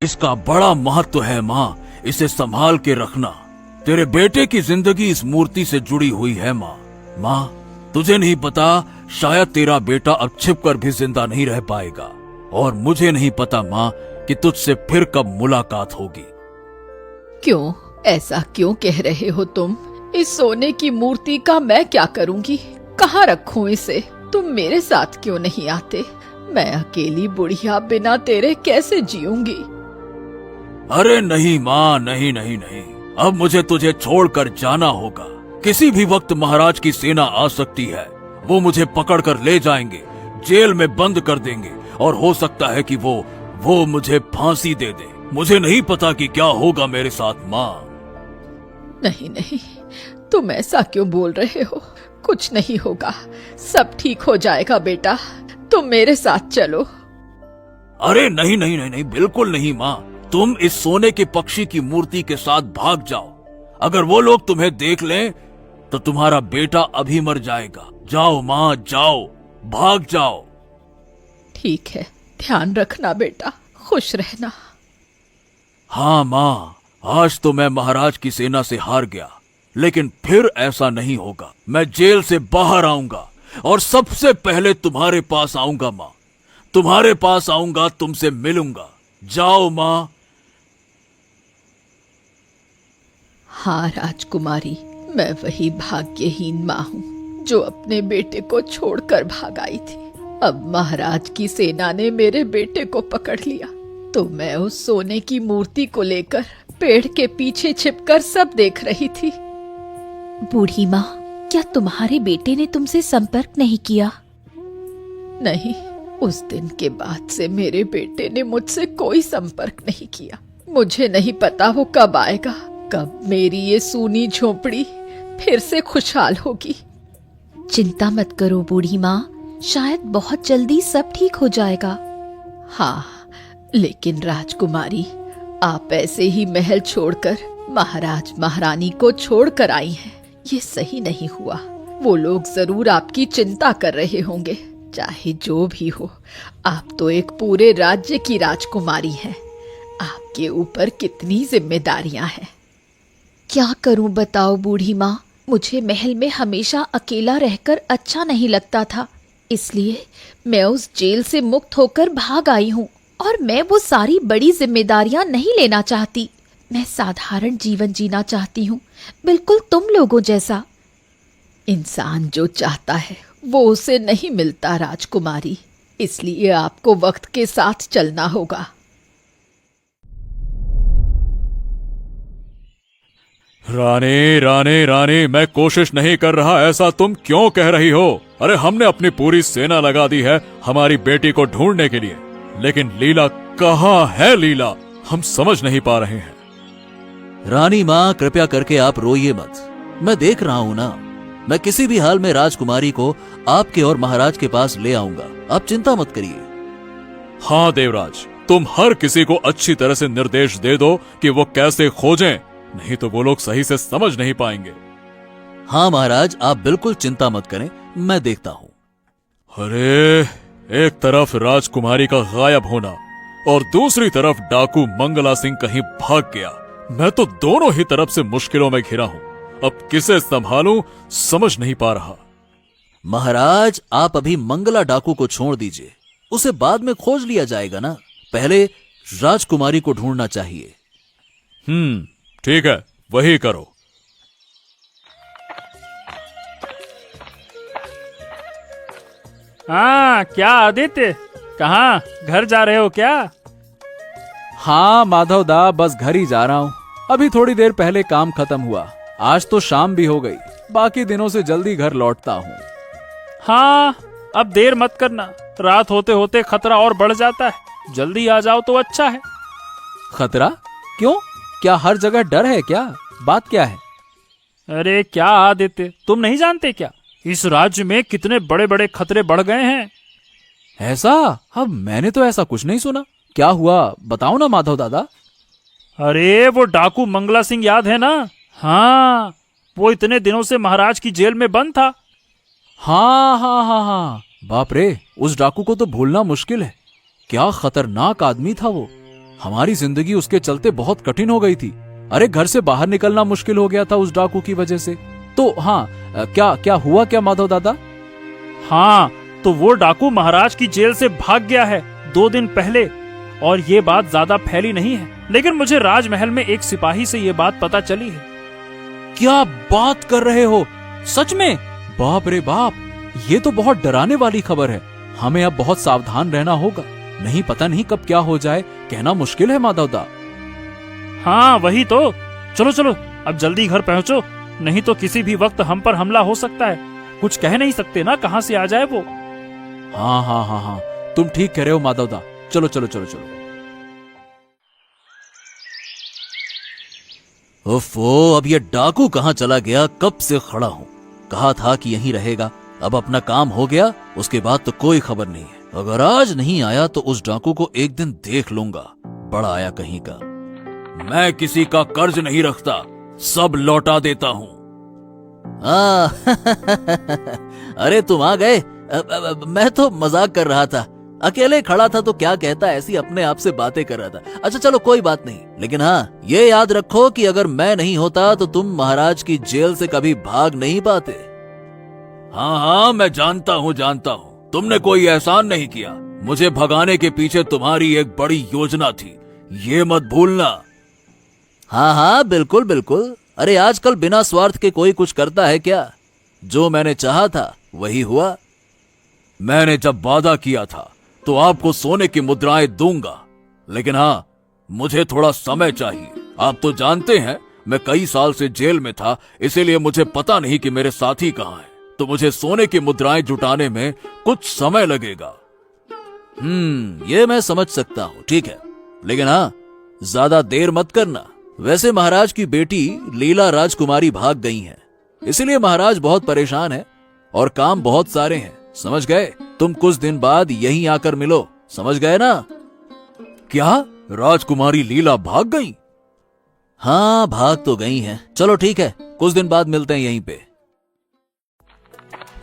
इसका बड़ा महत्व है माँ, इसे संभाल के रखना। तेरे बेटे की जिंदगी इस मूर्ति से जुड़ी हुई है माँ। माँ, तुझे नहीं पता, शायद तेरा बेटा अब छिपकर भी जिंदा नहीं रह पाएगा। और मुझे नहीं पता माँ कि तुझसे फिर कब मुलाकात होगी। क्यों, ऐसा क्यों कह रहे हो तुम? इस सोने की मूर्ति का मैं क्या करूंगी? कहाँ रखूं इसे? तुम मेरे साथ क्यों नहीं आते? मैं अकेली बुढ़िया बिना तेरे कैसे जीऊंगी? अरे नहीं माँ, नहीं नहीं नहीं, अब मुझे तुझे छोड़कर जाना होगा। किसी भी वक्त महाराज की सेना आ सकती है। वो मुझे पकड़कर ले जाएंगे, जेल में बंद कर देंगे, और हो सकता है कि वो मुझे फांसी दे दे। मुझे नहीं पता कि क्या होगा मेरे साथ माँ। नहीं नहीं, तुम ऐसा क्यों बोल रहे हो? कुछ नहीं होगा, सब ठीक हो जाएगा बेटा। तुम मेरे साथ चलो। अरे नहीं नहीं नहीं नहीं, बिल्कुल नहीं माँ। तुम इस सोने के पक्षी की मूर्ति के साथ भाग जाओ। अगर वो लोग तुम्हें देख लें तो तुम्हारा बेटा अभी मर जाएगा। जाओ माँ, जाओ, भाग जाओ। ठीक है, ध्यान रखना बेटा, खुश रहना। हाँ माँ, आज तो मैं महाराज की सेना से हार गया, लेकिन फिर ऐसा नहीं होगा। मैं जेल से बाहर आऊंगा और सबसे पहले तुम्हारे पास आऊंगा माँ। तुम्हारे पास आऊंगा, तुमसे मिलूंगा। जाओ माँ। हाँ राजकुमारी, मैं वही भाग्यहीन माँ हूँ जो अपने बेटे को छोड़कर भाग आई थी। अब महाराज की सेना ने मेरे बेटे को पकड़ लिया, तो मैं उस सोने की मूर्ति को लेकर पेड़ के पीछे छिपकर सब देख रही थी। बूढ़ी माँ, क्या तुम्हारे बेटे ने तुमसे संपर्क नहीं किया? नहीं, उस दिन के बाद से मेरे बेटे ने मुझसे कोई संपर्क नहीं किया। मुझे नहीं पता वो कब आएगा, कब मेरी ये सूनी झोपड़ी फिर से खुशहाल होगी। चिंता मत करो बूढ़ी माँ, शायद बहुत जल्दी सब ठीक हो जाएगा। हाँ, लेकिन राजकुमारी, आप ऐसे ही महल छोड़कर महाराज महारानी को छोड़कर आई हैं। ये सही नहीं हुआ। वो लोग जरूर आपकी चिंता कर रहे होंगे। चाहे जो भी हो, आप तो एक पूरे राज्य की राजकुमारी हैं। आपके ऊपर कितनी जिम्मेदारियां हैं। क्या करूं बताओ बूढ़ी माँ, मुझे महल में हमेशा अकेला रहकर अच्छा नहीं लगता था, इसलिए मैं उस जेल से मुक्त होकर भाग आई हूँ। और मैं वो सारी बड़ी जिम्मेदारियां नहीं लेना चाहती। मैं साधारण जीवन जीना चाहती हूँ, बिल्कुल तुम लोगों जैसा। इंसान जो चाहता है वो उसे नहीं मिलता राजकुमारी, इसलिए आपको वक्त के साथ चलना होगा। रानी रानी रानी, मैं कोशिश नहीं कर रहा, ऐसा तुम क्यों कह रही हो? अरे हमने अपनी पूरी सेना लगा दी है हमारी बेटी को ढूंढने के लिए, लेकिन लीला कहाँ है? लीला हम समझ नहीं पा रहे हैं। रानी माँ, कृपया करके आप रोइए मत। मैं देख रहा हूँ ना, मैं किसी भी हाल में राजकुमारी को आपके और महाराज के पास ले आऊंगा। आप चिंता मत करिए। हाँ देवराज, तुम हर किसी को अच्छी तरह से निर्देश दे दो कि वो कैसे खोजें, नहीं तो वो लोग सही से समझ नहीं पाएंगे। हाँ महाराज, आप बिल्कुल चिंता मत करें, मैं देखता हूँ। अरे, एक तरफ राजकुमारी का गायब होना और दूसरी तरफ डाकू मंगला सिंह कहीं भाग गया। मैं तो दोनों ही तरफ से मुश्किलों में घिरा हूँ। अब किसे संभालूं समझ नहीं पा रहा। महाराज, आप अभी मंगला डाकू को छोड़ दीजिए, उसे बाद में खोज लिया जाएगा ना। पहले राजकुमारी को ढूंढना चाहिए। ठीक है, वही करो। हाँ, क्या आदित्य, कहाँ घर जा रहे हो क्या? हाँ माधव दा, बस घर ही जा रहा हूँ। अभी थोड़ी देर पहले काम खत्म हुआ। आज तो शाम भी हो गई, बाकी दिनों से जल्दी घर लौटता हूँ। हाँ, अब देर मत करना, रात होते होते खतरा और बढ़ जाता है। जल्दी आ जाओ तो अच्छा है। खतरा? क्यों? क्या हर जगह डर है क्या? बात क्या है? अरे क्या आदित्य, तुम नहीं जानते क्या? इस राज्य में कितने बड़े बड़े खतरे बढ़ गए हैं। ऐसा? अब मैंने तो ऐसा कुछ नहीं सुना। क्या हुआ, बताओ ना माधव दादा। अरे वो डाकू मंगला सिंह याद है ना? हाँ, वो इतने दिनों से महाराज की जेल में बंद था। हाँ हाँ हाँ हाँ, बाप रे, उस डाकू को तो भूलना मुश्किल है। क्या खतरनाक आदमी था वो। हमारी जिंदगी उसके चलते बहुत कठिन हो गई थी। अरे घर से बाहर निकलना मुश्किल हो गया था उस डाकू की वजह से। तो हाँ, क्या क्या हुआ क्या माधव दादा? हाँ, तो वो डाकू महाराज की जेल से भाग गया है 2 दिन पहले। और ये बात ज्यादा फैली नहीं है, लेकिन मुझे राजमहल में एक सिपाही से ये बात पता चली है। क्या बात कर रहे हो? सच में? बाप रे बाप, ये तो बहुत डराने वाली खबर है। हमें अब बहुत सावधान रहना होगा, नहीं पता नहीं कब क्या हो जाए, कहना मुश्किल है माधव दा। हाँ वही तो। चलो चलो अब जल्दी घर पहुंचो, नहीं तो किसी भी वक्त हम पर हमला हो सकता है। कुछ कह नहीं सकते ना कहाँ से आ जाए वो। हाँ हाँ हाँ हाँ, तुम ठीक कह रहे हो माधव दा। चलो चलो चलो चलो। ओफो, अब ये डाकू कहाँ चला गया? कब से खड़ा हूँ, कहा था कि यहीं रहेगा। अब अपना काम हो गया, उसके बाद तो कोई खबर नहीं है। अगर आज नहीं आया तो उस डाकू को एक दिन देख लूंगा, बड़ा आया कहीं का। मैं किसी का कर्ज नहीं रखता, सब लौटा देता हूँ। अरे तुम आ गए। मैं तो मजाक कर रहा था, अकेले खड़ा था तो क्या कहता, ऐसी अपने आप से बातें कर रहा था। अच्छा चलो कोई बात नहीं, लेकिन हाँ ये याद रखो कि अगर मैं नहीं होता तो तुम महाराज की जेल से कभी भाग नहीं पाते। हाँ हाँ, मैं जानता हूँ तुमने कोई एहसान नहीं किया। मुझे भगाने के पीछे तुम्हारी एक बड़ी योजना थी, ये मत भूलना। हाँ हाँ बिल्कुल बिल्कुल। अरे आजकल बिना स्वार्थ के कोई कुछ करता है क्या? जो मैंने चाहा था वही हुआ। मैंने जब वादा किया था तो आपको सोने की मुद्राएं दूंगा, लेकिन हाँ मुझे थोड़ा समय चाहिए। आप तो जानते हैं मैं कई साल से जेल में था, इसीलिए मुझे पता नहीं कि मेरे साथी कहाँ हैं। तो मुझे सोने की मुद्राएं जुटाने में कुछ समय लगेगा। ये मैं समझ सकता हूँ, ठीक है, लेकिन हाँ ज्यादा देर मत करना। वैसे महाराज की बेटी लीला राजकुमारी भाग गई हैं, इसलिए महाराज बहुत परेशान है और काम बहुत सारे हैं, समझ गए? तुम कुछ दिन बाद यहीं आकर मिलो, समझ गए ना? क्या राजकुमारी लीला भाग गई? हाँ भाग तो गई हैं। चलो ठीक है, कुछ दिन बाद मिलते हैं यहीं पे।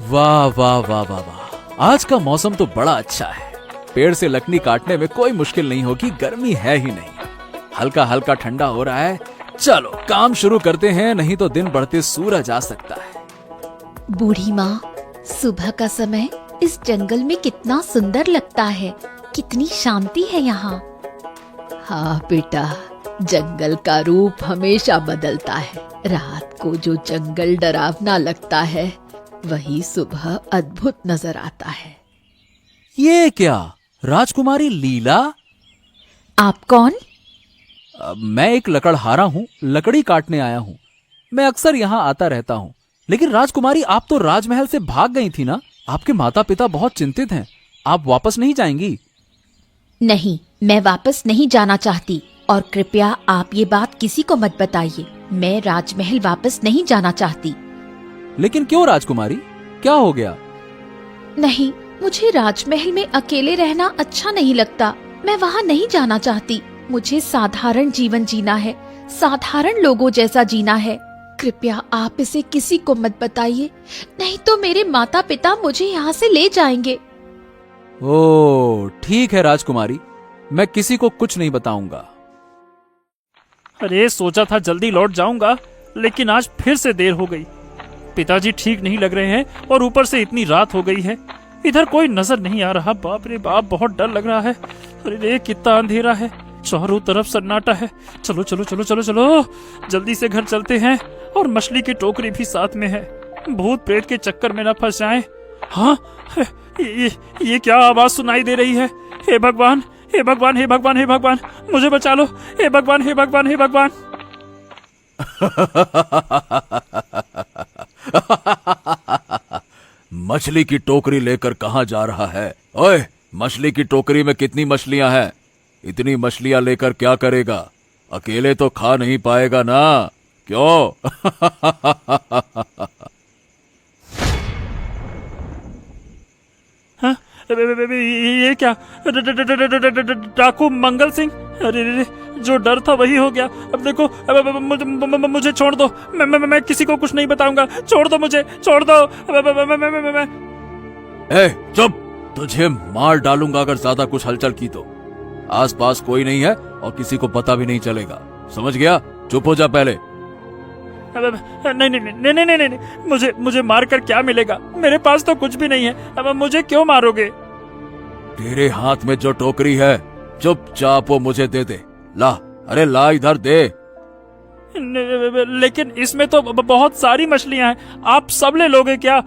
वाह वाह वाह वाह वाह, आज का मौसम तो बड़ा अच्छा है। पेड़ से लकड़ी काटने में कोई मुश्किल नहीं होगी, गर्मी है ही नहीं। हल्का हल्का ठंडा हो रहा है। चलो काम शुरू करते हैं, नहीं तो दिन बढ़ते सूरज आ सकता है। बूढ़ी माँ, सुबह का समय इस जंगल में कितना सुंदर लगता है, कितनी शांति है यहाँ। हाँ बेटा, जंगल का रूप हमेशा बदलता है। रात को जो जंगल डरावना लगता है, वही सुबह अद्भुत नजर आता है। ये क्या, राजकुमारी लीला? आप कौन? मैं एक लकड़हारा हूँ, लकड़ी काटने आया हूँ। मैं अक्सर यहाँ आता रहता हूँ। लेकिन राजकुमारी, आप तो राजमहल से भाग गई थी ना? आपके माता पिता बहुत चिंतित हैं। आप वापस नहीं जाएंगी? नहीं, मैं वापस नहीं जाना चाहती, और कृपया आप ये बात किसी को मत बताइए। मैं राजमहल वापस नहीं जाना चाहती। लेकिन क्यों राजकुमारी, क्या हो गया? नहीं, मुझे राजमहल में अकेले रहना अच्छा नहीं लगता। मैं वहाँ नहीं जाना चाहती। मुझे साधारण जीवन जीना है, साधारण लोगों जैसा जीना है। कृपया आप इसे किसी को मत बताइए, नहीं तो मेरे माता पिता मुझे यहाँ से ले जाएंगे। ओह ठीक है राजकुमारी, मैं किसी को कुछ नहीं बताऊंगा। अरे सोचा था जल्दी लौट जाऊंगा, लेकिन आज फिर से देर हो गई। पिताजी ठीक नहीं लग रहे हैं और ऊपर से इतनी रात हो गई है। इधर कोई नजर नहीं आ रहा। बाप रे बाप, बहुत डर लग रहा है। अरे रे कितना अंधेरा है, चारों तरफ सन्नाटा है। चलो चलो चलो चलो चलो, जल्दी से घर चलते हैं। और मछली की टोकरी भी साथ में है, भूत प्रेत के चक्कर में न फंस जाएं। हाँ, ये क्या आवाज सुनाई दे रही है? हे भगवान, हे भगवान, हे भगवान, हे भगवान, मुझे बचा लो। हे भगवान, हे भगवान, हे भगवान। मछली की टोकरी लेकर कहाँ जा रहा है? ओए, मछली की टोकरी में कितनी मछलियां हैं? इतनी मछलियां लेकर क्या करेगा? अकेले तो खा नहीं पाएगा ना, क्यों? हाँ, ये क्या? डाकू मंगल सिंह? अरे जो डर था वही हो गया। अब देखो, मुझे छोड़ दो। मैं किसी को कुछ नहीं बताऊंगा। छोड़ दो मुझे, छोड़ दो। ए चुप, तुझे मार डालूंगा अगर ज्यादा कुछ हलचल की तो। आसपास कोई नहीं है और किसी को पता भी नहीं चलेगा, समझ गया? चुप हो जा पहले। नहीं नहीं नहीं नहीं नहीं नहीं, मुझे मार कर क्या मिलेगा? मेरे पास तो कुछ भी नहीं है। अब मुझे क्यों मारोगे? तेरे हाथ में जो टोकरी है चुपचाप वो मुझे दे दे। ला, अरे ला इधर दे। लेकिन इसमें तो बहुत सारी मछलियां हैं, आप सब ले लोगे क्या?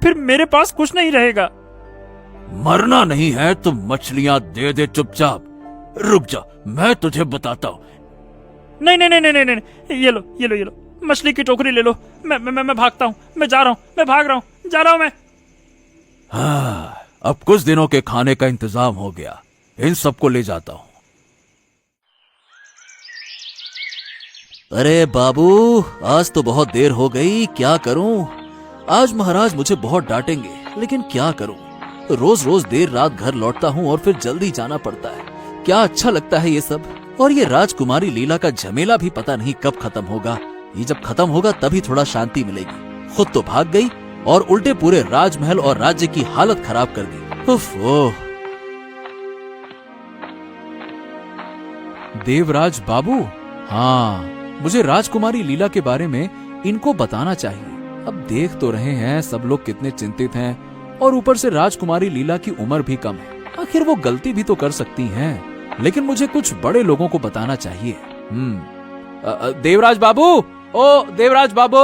फिर मेरे पास कुछ नहीं रहेगा। मरना नहीं है तो मछलियां दे दे चुपचाप। रुक जा, मैं तुझे बताता हूँ। नहीं नहीं नहीं नहीं नहीं नहीं, ये लो ये लो ये लो, मछली की टोकरी ले लो। मैं भागता हूँ, मैं जा रहा हूँ, मैं भाग रहा हूँ, जा रहा हूँ मैं। हाँ, अब कुछ दिनों के खाने का इंतजाम हो गया, इन सबको ले जाता हूँ। अरे बाबू, आज तो बहुत देर हो गई, क्या करूं? आज महाराज मुझे बहुत डांटेंगे, लेकिन क्या करूं? रोज रोज देर रात घर लौटता हूं और फिर जल्दी जाना पड़ता है। क्या अच्छा लगता है ये सब। और ये राजकुमारी लीला का झमेला भी पता नहीं कब खत्म होगा। ये जब खत्म होगा तभी थोड़ा शांति मिलेगी। खुद तो भाग गई और उल्टे पूरे राजमहल और राज्य की हालत खराब कर दी। उफ ओह। देवराज बाबू, हाँ, मुझे राजकुमारी लीला के बारे में इनको बताना चाहिए। अब देख तो रहे हैं सब लोग कितने चिंतित हैं, और ऊपर से राजकुमारी लीला की उम्र भी कम है। आखिर वो गलती भी तो कर सकती हैं, लेकिन मुझे कुछ बड़े लोगों को बताना चाहिए। देवराज बाबू, ओ देवराज बाबू।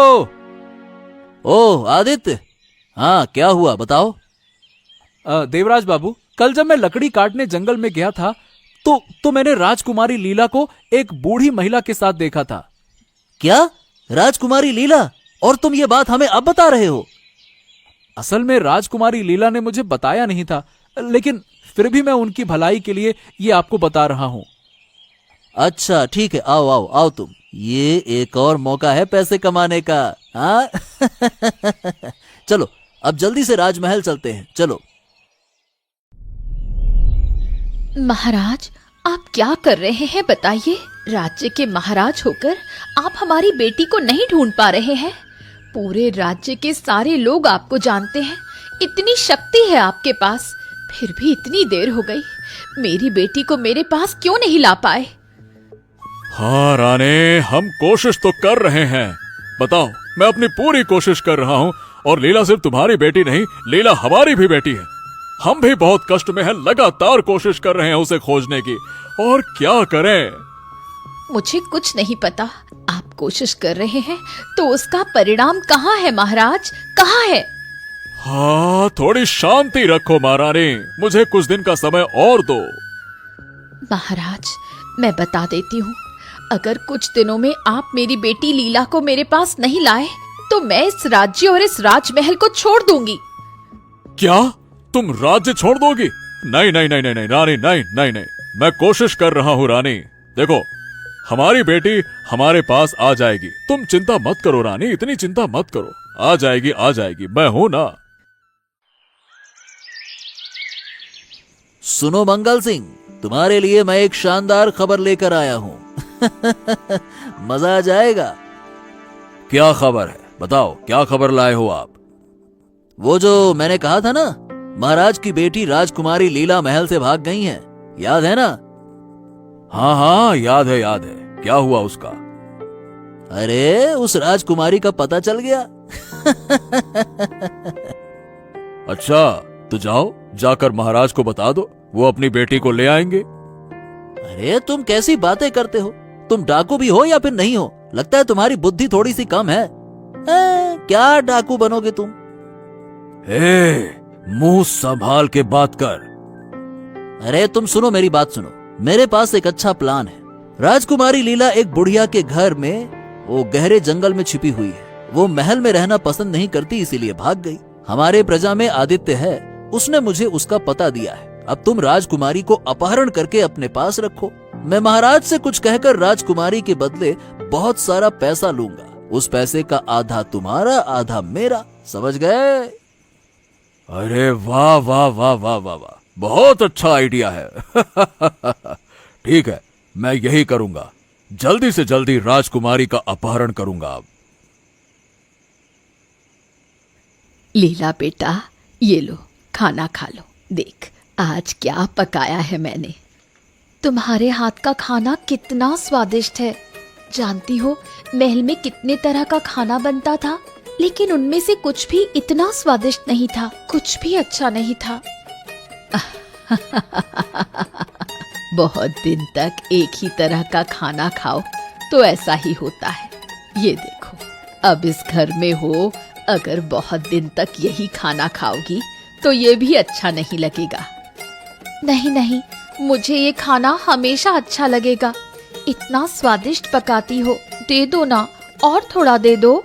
ओ आदित्य, हाँ क्या हुआ बताओ। देवराज बाबू, कल जब मैं लकड़ी काटने जंगल में गया था तो मैंने राजकुमारी लीला को एक बूढ़ी महिला के साथ देखा था। क्या? राजकुमारी लीला? और तुम ये बात हमें अब बता रहे हो? असल में राजकुमारी लीला ने मुझे बताया नहीं था, लेकिन फिर भी मैं उनकी भलाई के लिए ये आपको बता रहा हूं। अच्छा ठीक है, आओ आओ आओ तुम। ये एक और मौका है पैसे कमाने का। हाँ चलो अब जल्दी से राजमहल चलते हैं, चलो। महाराज, आप क्या कर रहे हैं बताइए? राज्य के महाराज होकर आप हमारी बेटी को नहीं ढूंढ पा रहे हैं। पूरे राज्य के सारे लोग आपको जानते हैं, इतनी शक्ति है आपके पास, फिर भी इतनी देर हो गई। मेरी बेटी को मेरे पास क्यों नहीं ला पाए? हाँ रानी, हम कोशिश तो कर रहे हैं। बताओ, मैं अपनी पूरी कोशिश कर रहा हूँ, और लीला सिर्फ तुम्हारी बेटी नहीं, लीला हमारी भी बेटी है। हम भी बहुत कष्ट में हैं, लगातार कोशिश कर रहे हैं उसे खोजने की, और क्या करें? मुझे कुछ नहीं पता। आप कोशिश कर रहे हैं तो उसका परिणाम कहाँ है महाराज, कहाँ है? हाँ, थोड़ी शांति रखो महारानी, मुझे कुछ दिन का समय और दो। महाराज, मैं बता देती हूँ, अगर कुछ दिनों में आप मेरी बेटी लीला को मेरे पास नहीं लाए तो मैं इस राज्य और इस राजमहल को छोड़ दूंगी। क्या? तुम राज्य छोड़ दोगी? नहीं नहीं नहीं नहीं नहीं रानी, नहीं नहीं नहीं, मैं कोशिश कर रहा हूँ रानी। देखो, हमारी बेटी हमारे पास आ जाएगी, तुम चिंता मत करो रानी, इतनी चिंता मत करो। आ जाएगी आ जाएगी, मैं हूं ना। सुनो मंगल सिंह, तुम्हारे लिए मैं एक शानदार खबर लेकर आया हूँ। मजा आ जाएगा। क्या खबर है? बताओ, क्या खबर लाए हो आप? वो जो मैंने कहा था ना, महाराज की बेटी राजकुमारी लीला महल से भाग गई हैं, याद है ना? हाँ हाँ, याद है याद है। क्या हुआ उसका? अरे उस राजकुमारी का पता चल गया। अच्छा, तो जाओ, जाकर महाराज को बता दो, वो अपनी बेटी को ले आएंगे। अरे तुम कैसी बातें करते हो? तुम डाकू भी हो या फिर नहीं हो? लगता है तुम्हारी बुद्धि थोड़ी सी कम है। क्या डाकू बनोगे तुम? मुंह संभाल के बात कर। अरे तुम सुनो, मेरी बात सुनो। मेरे पास एक अच्छा प्लान है। राजकुमारी लीला एक बुढ़िया के घर में वो गहरे जंगल में छिपी हुई है। वो महल में रहना पसंद नहीं करती, इसीलिए भाग गई। हमारे प्रजा में आदित्य है, उसने मुझे उसका पता दिया है। अब तुम राजकुमारी को अपहरण करके अपने पास रखो। मैं महाराज से कुछ कहकर राजकुमारी के बदले बहुत सारा पैसा लूंगा। उस पैसे का आधा तुम्हारा, आधा मेरा, समझ गए? अरे वाह वाह वाह वाह वाह वाह, बहुत अच्छा आइडिया है। ठीक है, मैं यही करूंगा। जल्दी से जल्दी राजकुमारी का अपहरण करूंगा। अब लीला बेटा, ये लो, खाना खा लो। देख, आज क्या पकाया है मैंने। तुम्हारे हाथ का खाना कितना स्वादिष्ट है। जानती हो महल में कितने तरह का खाना बनता था, लेकिन उनमें से कुछ भी इतना स्वादिष्ट नहीं था, कुछ भी अच्छा नहीं था। बहुत दिन तक एक ही तरह का खाना खाओ तो ऐसा ही होता है। ये देखो, अब इस घर में हो, अगर बहुत दिन तक यही खाना खाओगी तो ये भी अच्छा नहीं लगेगा। नहीं नहीं, मुझे ये खाना हमेशा अच्छा लगेगा। इतना स्वादिष्ट पकाती हो, दे दो ना, और थोड़ा दे दो।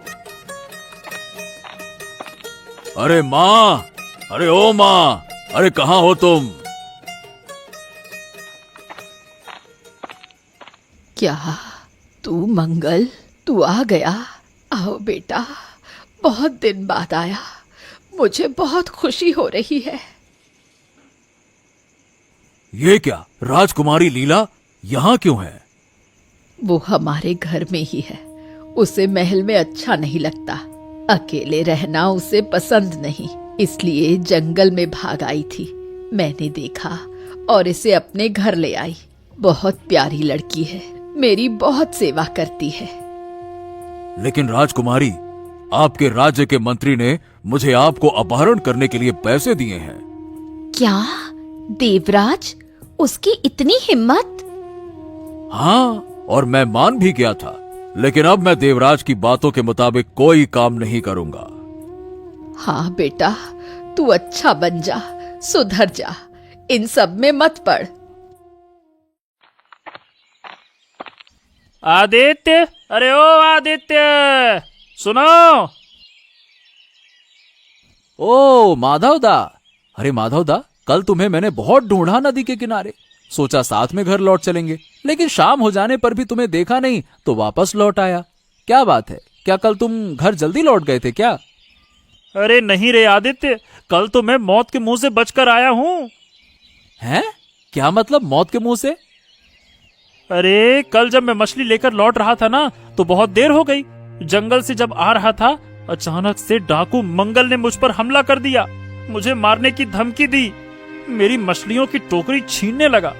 अरे माँ, अरे ओ माँ, अरे कहाँ हो तुम? क्या तू मंगल, तू आ गया? आओ बेटा, बहुत दिन बाद आया, मुझे बहुत खुशी हो रही है। ये क्या, राजकुमारी लीला यहाँ क्यों है? वो हमारे घर में ही है। उसे महल में अच्छा नहीं लगता, अकेले रहना उसे पसंद नहीं, इसलिए जंगल में भाग आई थी। मैंने देखा और इसे अपने घर ले आई। बहुत प्यारी लड़की है, मेरी बहुत सेवा करती है। लेकिन राजकुमारी, आपके राज्य के मंत्री ने मुझे आपको अपहरण करने के लिए पैसे दिए हैं। क्या देवराज, उसकी इतनी हिम्मत? हाँ, और मैं मान भी गया था, लेकिन अब मैं देवराज की बातों के मुताबिक कोई काम नहीं करूंगा। हाँ बेटा, तू अच्छा बन जा, सुधर जा, इन सब में मत पड़। आदित्य, अरे ओ आदित्य, सुनो। ओ माधव दा, अरे माधव दा, कल तुम्हें मैंने बहुत ढूंढा नदी के किनारे। सोचा साथ में घर लौट चलेंगे, लेकिन शाम हो जाने पर भी तुम्हें देखा नहीं तो वापस लौट आया। क्या बात है, क्या कल तुम घर जल्दी लौट गए थे क्या? अरे नहीं रे आदित्य, कल तो मैं मौत के मुंह से बचकर आया हूँ। हैं? क्या मतलब मौत के मुंह से? अरे कल जब मैं मछली लेकर लौट रहा था ना, तो बहुत देर हो गई। जंगल से जब आ रहा था, अचानक से डाकू मंगल ने मुझ पर हमला कर दिया, मुझे मारने की धमकी दी, मेरी मछलियों की टोकरी छीनने लगा।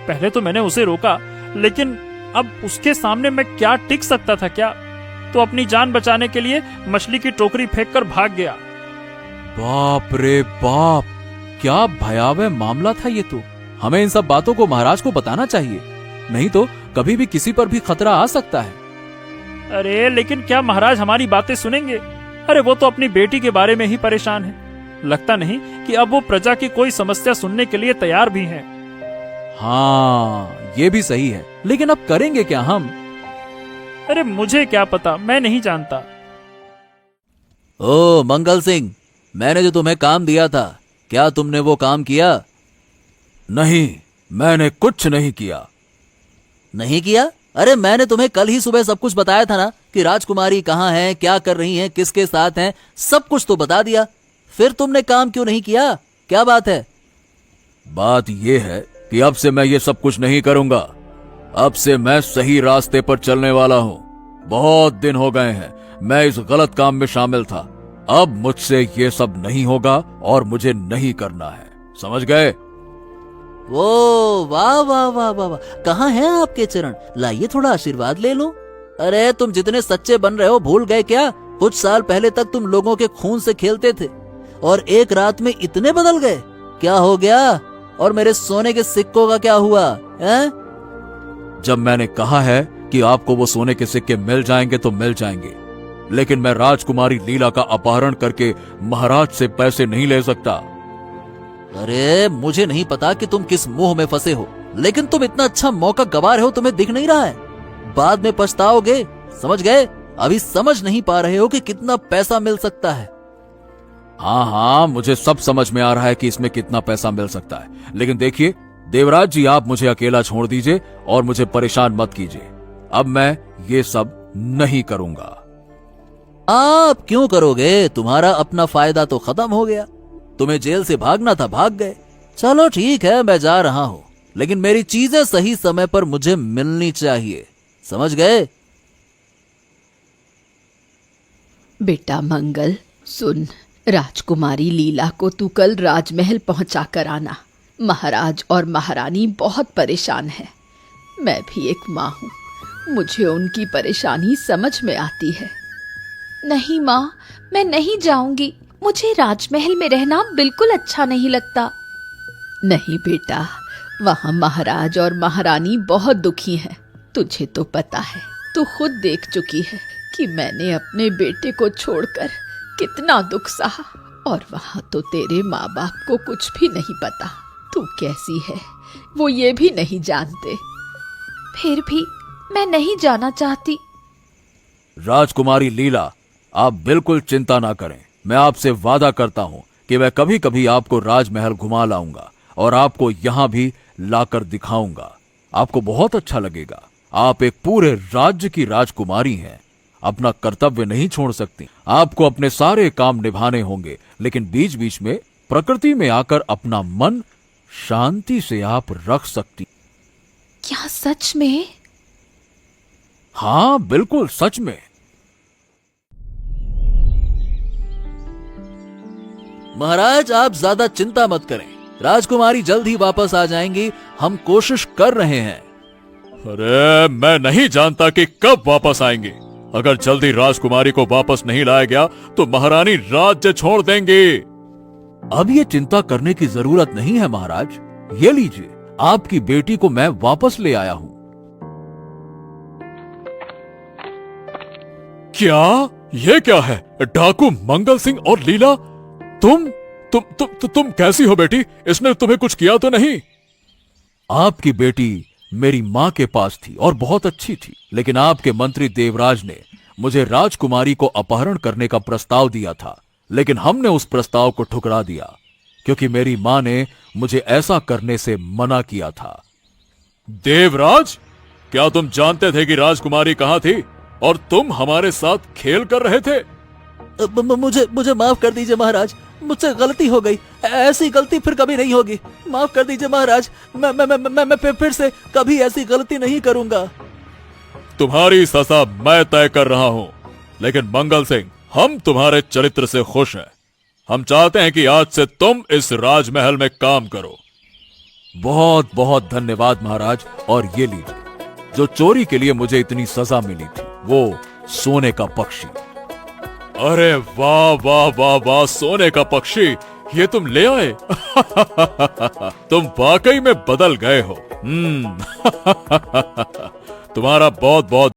पहले तो मैंने उसे रोका, लेकिन अब उसके सामने मैं क्या टिक सकता था क्या? तो अपनी जान बचाने के लिए मछली की टोकरी फेंककर भाग गया। बाप रे बाप, क्या भयावह मामला था ये तो। हमें इन सब बातों को महाराज को बताना चाहिए, नहीं तो कभी भी किसी पर भी खतरा आ सकता है। अरे लेकिन क्या महाराज हमारी बातें सुनेंगे? अरे वो तो अपनी बेटी के बारे में ही परेशान है। लगता नहीं कि अब वो प्रजा की कोई समस्या सुनने के लिए तैयार भी हैं। हाँ, ये भी सही है, लेकिन अब करेंगे क्या हम? अरे मुझे क्या पता, मैं नहीं जानता। ओ मंगल सिंह, मैंने जो तुम्हें काम दिया था, क्या तुमने वो काम किया? नहीं, मैंने कुछ नहीं किया। नहीं किया? अरे मैंने तुम्हें कल ही सुबह सब कुछ बताया था ना, कि राजकुमारी कहाँ है, क्या कर रही हैं, किसके साथ हैं, सब कुछ तो बता दिया। फिर तुमने काम क्यों नहीं किया? क्या बात है? बात यह है कि अब से मैं ये सब कुछ नहीं करूंगा। अब से मैं सही रास्ते पर चलने वाला हूँ। बहुत दिन हो गए हैं मैं इस गलत काम में शामिल था। अब मुझसे ये सब नहीं होगा और मुझे नहीं करना है, समझ गए? वो वाह वाह वाह वाह वाह, कहाँ हैं आपके चरण? लाइए थोड़ा आशीर्वाद ले लो। अरे तुम जितने सच्चे बन रहे हो भूल गए क्या? कुछ साल पहले तक तुम लोगों के खून से खेलते थे और एक रात में इतने बदल गए। क्या हो गया? और मेरे सोने के सिक्कों का क्या हुआ है? जब मैंने कहा है कि आपको वो सोने के सिक्के मिल जाएंगे तो मिल जाएंगे, लेकिन मैं राजकुमारी लीला का अपहरण करके महाराज से पैसे नहीं ले सकता। अरे मुझे नहीं पता कि तुम किस मुंह में फंसे हो, लेकिन तुम इतना अच्छा मौका गंवा रहे हो, तुम्हें दिख नहीं रहा है? बाद में पछताओगे, समझ गए? अभी समझ नहीं पा रहे हो कि कितना पैसा मिल सकता है। हाँ हाँ, मुझे सब समझ में आ रहा है कि इसमें कितना पैसा मिल सकता है, लेकिन देखिए देवराज जी, आप मुझे अकेला छोड़ दीजिए और मुझे परेशान मत कीजिए। अब मैं ये सब नहीं करूंगा। आप क्यों करोगे? तुम्हारा अपना फायदा तो खत्म हो गया। तुम्हें जेल से भागना था, भाग गए। चलो ठीक है, मैं जा रहा हूं, लेकिन मेरी चीजें सही समय पर मुझे मिलनी चाहिए, समझ गए? बेटा मंगल सुन, राजकुमारी लीला को तू कल राजमहल पहुंचा कर आना। महाराज और महारानी बहुत परेशान हैं। मैं भी एक माँ हूँ, मुझे उनकी परेशानी समझ में आती है। नहीं माँ, मैं नहीं जाऊंगी। मुझे राजमहल में रहना बिल्कुल अच्छा नहीं लगता। नहीं बेटा, वहाँ महाराज और महारानी बहुत दुखी हैं। तुझे तो पता है, तू खुद देख चुकी है कि मैंने अपने बेटे को छोड़कर कितना दुख सहा। और वहाँ तो तेरे माँ बाप को कुछ भी नहीं पता तू कैसी है, वो ये भी नहीं जानते। फिर भी मैं नहीं जाना चाहती। राजकुमारी लीला, आप बिल्कुल चिंता ना करें। मैं आपसे वादा करता हूं कि मैं कभी कभी आपको राजमहल घुमा लाऊंगा और आपको यहां भी लाकर दिखाऊंगा। आपको बहुत अच्छा लगेगा। आप एक पूरे राज्य की राजकुमारी हैं, अपना कर्तव्य नहीं छोड़ सकती। आपको अपने सारे काम निभाने होंगे, लेकिन बीच बीच में प्रकृति में आकर अपना मन शांति से आप रख सकती। क्या सच में? हाँ बिल्कुल, सच में। महाराज, आप ज्यादा चिंता मत करें, राजकुमारी जल्द ही वापस आ जाएंगी। हम कोशिश कर रहे हैं। अरे मैं नहीं जानता कि कब वापस आएंगे। अगर जल्दी राजकुमारी को वापस नहीं लाया गया तो महारानी राज्य छोड़ देंगे। अब ये चिंता करने की जरूरत नहीं है महाराज। ये लीजिए, आपकी बेटी को मैं वापस ले आया हूं। क्या? ये क्या है? डाकू मंगल सिंह और लीला, तुम कैसी हो बेटी? इसने तुम्हें कुछ किया तो नहीं? आपकी बेटी मेरी माँ के पास थी और बहुत अच्छी थी, लेकिन आपके मंत्री देवराज ने मुझे राजकुमारी को अपहरण करने का प्रस्ताव दिया था, लेकिन हमने उस प्रस्ताव को ठुकरा दिया क्योंकि मेरी माँ ने मुझे ऐसा करने से मना किया था। देवराज, क्या तुम जानते थे कि राजकुमारी कहाँ थी और तुम हमारे साथ खेल कर रहे थे? मुझे माफ कर दीजिए महाराज, मुझसे गलती हो गई। ऐसी गलती फिर कभी नहीं होगी। माफ कर दीजिए महाराज, मैं फिर से कभी ऐसी गलती नहीं करूंगा। तुम्हारी सजा मैं तय कर रहा हूं, लेकिन मंगल सिंह, हम तुम्हारे चरित्र से खुश हैं। हम चाहते हैं कि आज से तुम इस राजमहल में काम करो। बहुत बहुत धन्यवाद महाराज। और ये लीजिए, जो चोरी के लिए मुझे इतनी सजा मिली थी, वो सोने का पक्षी। अरे वाह वाह वाह वाह, सोने का पक्षी, ये तुम ले आए। तुम वाकई में बदल गए हो। तुम्हारा बहुत बहुत